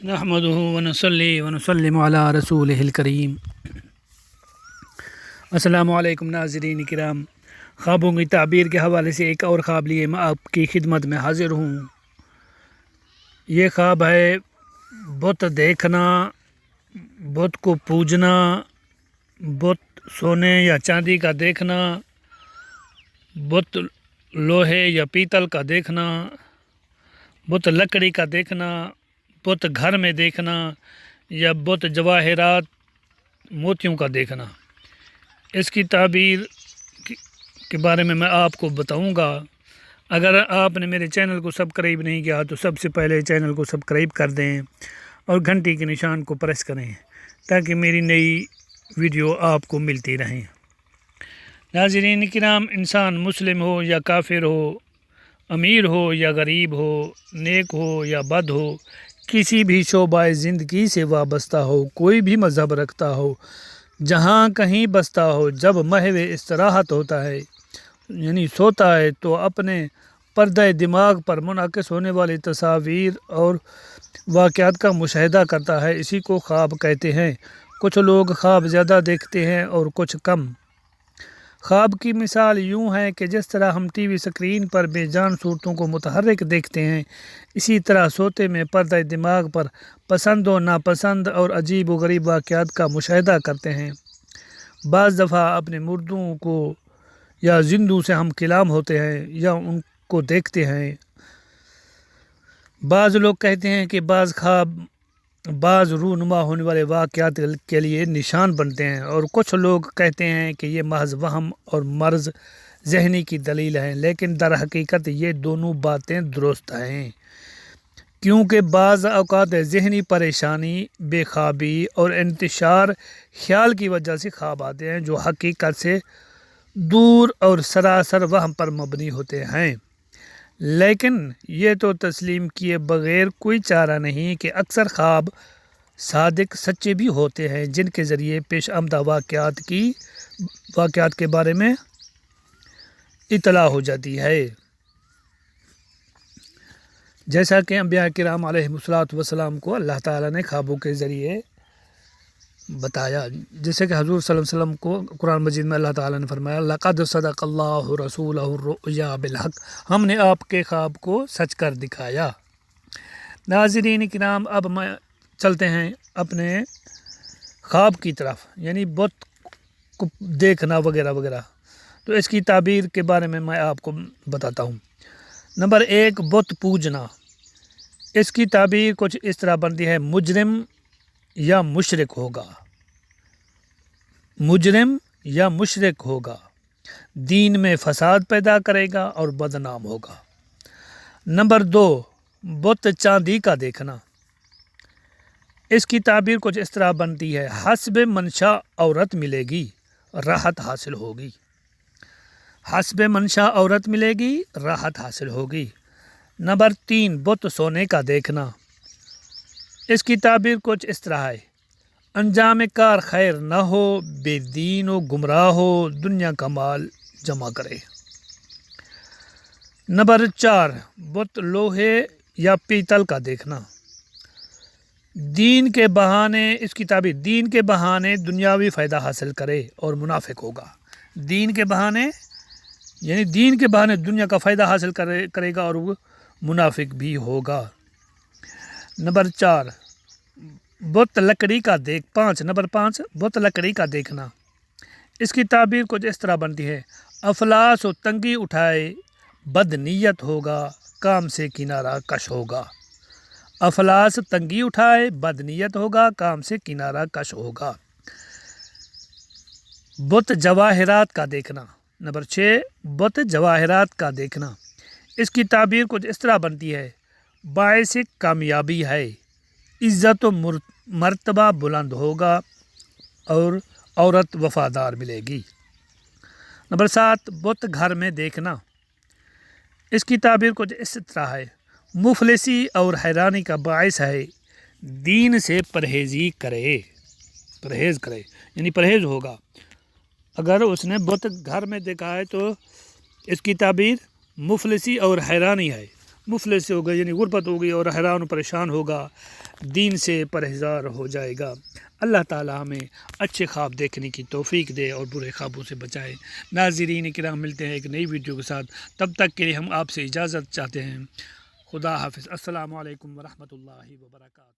نحمده ونصلي ونسلم علی رسولہ الکریم۔ السلام علیکم ناظرین کرام، خوابوں کی تعبیر کے حوالے سے ایک اور خواب لیے میں آپ کی خدمت میں حاضر ہوں۔ یہ خواب ہے بت دیکھنا، بت کو پوجنا، بت سونے یا چاندی کا دیکھنا، بت لوہے یا پیتل کا دیکھنا، بت لکڑی کا دیکھنا، بت گھر میں دیکھنا یا بت جواہرات موتیوں کا دیکھنا۔ اس کی تعبیر کے بارے میں آپ کو بتاؤں گا۔ اگر آپ نے میرے چینل کو سبسکرائب نہیں کیا تو سب سے پہلے چینل کو سبسکرائب کر دیں اور گھنٹی کے نشان کو پریس کریں تاکہ میری نئی ویڈیو آپ کو ملتی رہیں۔ ناظرین کرام، انسان مسلم ہو یا کافر ہو، امیر ہو یا غریب ہو، نیک ہو یا بد ہو، کسی بھی شعبہ زندگی سے وابستہ ہو، کوئی بھی مذہب رکھتا ہو، جہاں کہیں بستا ہو، جب محو استراحت ہوتا ہے یعنی سوتا ہے تو اپنے پردہ دماغ پر منعکس ہونے والی تصاویر اور واقعات کا مشاہدہ کرتا ہے، اسی کو خواب کہتے ہیں۔ کچھ لوگ خواب زیادہ دیکھتے ہیں اور کچھ کم۔ خواب کی مثال یوں ہے کہ جس طرح ہم ٹی وی سکرین پر بے جان صورتوں کو متحرک دیکھتے ہیں، اسی طرح سوتے میں پردہ دماغ پر پسند و ناپسند اور عجیب و غریب واقعات کا مشاہدہ کرتے ہیں۔ بعض دفعہ اپنے مردوں کو یا زندوں سے ہم کلام ہوتے ہیں یا ان کو دیکھتے ہیں۔ بعض لوگ کہتے ہیں کہ بعض خواب بعض رونما ہونے والے واقعات کے لیے نشان بنتے ہیں، اور کچھ لوگ کہتے ہیں کہ یہ محض وہم اور مرض ذہنی کی دلیل ہے، لیکن در حقیقت یہ دونوں باتیں درست ہیں، کیونکہ بعض اوقات ذہنی پریشانی، بے خوابی اور انتشار خیال کی وجہ سے خواب آتے ہیں جو حقیقت سے دور اور سراسر وہم پر مبنی ہوتے ہیں۔ لیکن یہ تو تسلیم کیے بغیر کوئی چارہ نہیں کہ اکثر خواب صادق سچے بھی ہوتے ہیں، جن کے ذریعے پیش آمدہ واقعات کے بارے میں اطلاع ہو جاتی ہے۔ جیسا کہ انبیاء کرام علیہ السلام کو اللہ تعالیٰ نے خوابوں کے ذریعے بتایا، جیسے کہ حضور صلی اللہ علیہ وسلم کو قرآن مجید میں اللہ تعالیٰ نے فرمایا لَقَدْ صَدَقَ اللَّهُ رَسُولَهُ الرُّؤْيَا بِالْحَقِّ، ہم نے آپ کے خواب کو سچ کر دکھایا۔ ناظرین کرام، اب میں چلتے ہیں اپنے خواب کی طرف، یعنی بت کو دیکھنا وغیرہ وغیرہ۔ تو اس کی تعبیر کے بارے میں آپ کو بتاتا ہوں۔ نمبر 1، بت پوجنا۔ اس کی تعبیر کچھ اس طرح بنتی ہے: مجرم یا مشرک ہوگا، مجرم یا مشرک ہوگا، دین میں فساد پیدا کرے گا اور بدنام ہوگا۔ نمبر 2، بت چاندی کا دیکھنا۔ اس کی تعبیر کچھ اس طرح بنتی ہے: حسب منشا عورت ملے گی، راحت حاصل ہوگی، حسب منشا عورت ملے گی، راحت حاصل ہوگی۔ نمبر 3، بت سونے کا دیکھنا۔ اس کی تعبیر کچھ اس طرح ہے: انجام کار خیر نہ ہو، بے دین و گمراہ ہو، دنیا کا مال جمع کرے۔ نمبر 4، بت لوہے یا پیتل کا دیکھنا۔ دین کے بہانے، اس کی تعبیر دین کے بہانے دنیاوی فائدہ حاصل کرے اور منافق ہوگا۔ دین کے بہانے یعنی دین کے بہانے دنیا کا فائدہ حاصل کرے گا اور وہ منافق بھی ہوگا۔ نمبر 4، بت لکڑی کا 5، نمبر 5، بت لکڑی کا دیکھنا۔ اس کی تعبیر کچھ اس طرح بنتی ہے: افلاس و تنگی اٹھائے، بد نیت ہوگا، کام سے کنارہ کش ہوگا۔ افلاس تنگی اٹھائے، بد نیت ہوگا، کام سے کنارہ کش ہوگا۔ بت جواہرات کا دیکھنا۔ نمبر 6، بت جواہرات کا دیکھنا۔ اس کی تعبیر کچھ اس طرح بنتی ہے: باعث کامیابی ہے، عزت و مرتبہ بلند ہوگا اور عورت وفادار ملے گی۔ نمبر 7، بت گھر میں دیکھنا۔ اس کی تعبیر کچھ اس طرح ہے: مفلسی اور حیرانی کا باعث ہے، دین سے پرہیز کرے یعنی پرہیز ہوگا۔ اگر اس نے بت گھر میں دیکھا ہے تو اس کی تعبیر مفلسی اور حیرانی ہے، مفلس ہوگا یعنی غربت ہوگی اور حیران و پریشان ہوگا، دین سے پرہیزگار ہو جائے گا۔ اللہ تعالی ہمیں اچھے خواب دیکھنے کی توفیق دے اور برے خوابوں سے بچائے۔ ناظرین کرام، ملتے ہیں ایک نئی ویڈیو کے ساتھ، تب تک کے لیے ہم آپ سے اجازت چاہتے ہیں۔ خدا حافظ۔ السلام علیکم ورحمۃ اللہ وبرکاتہ۔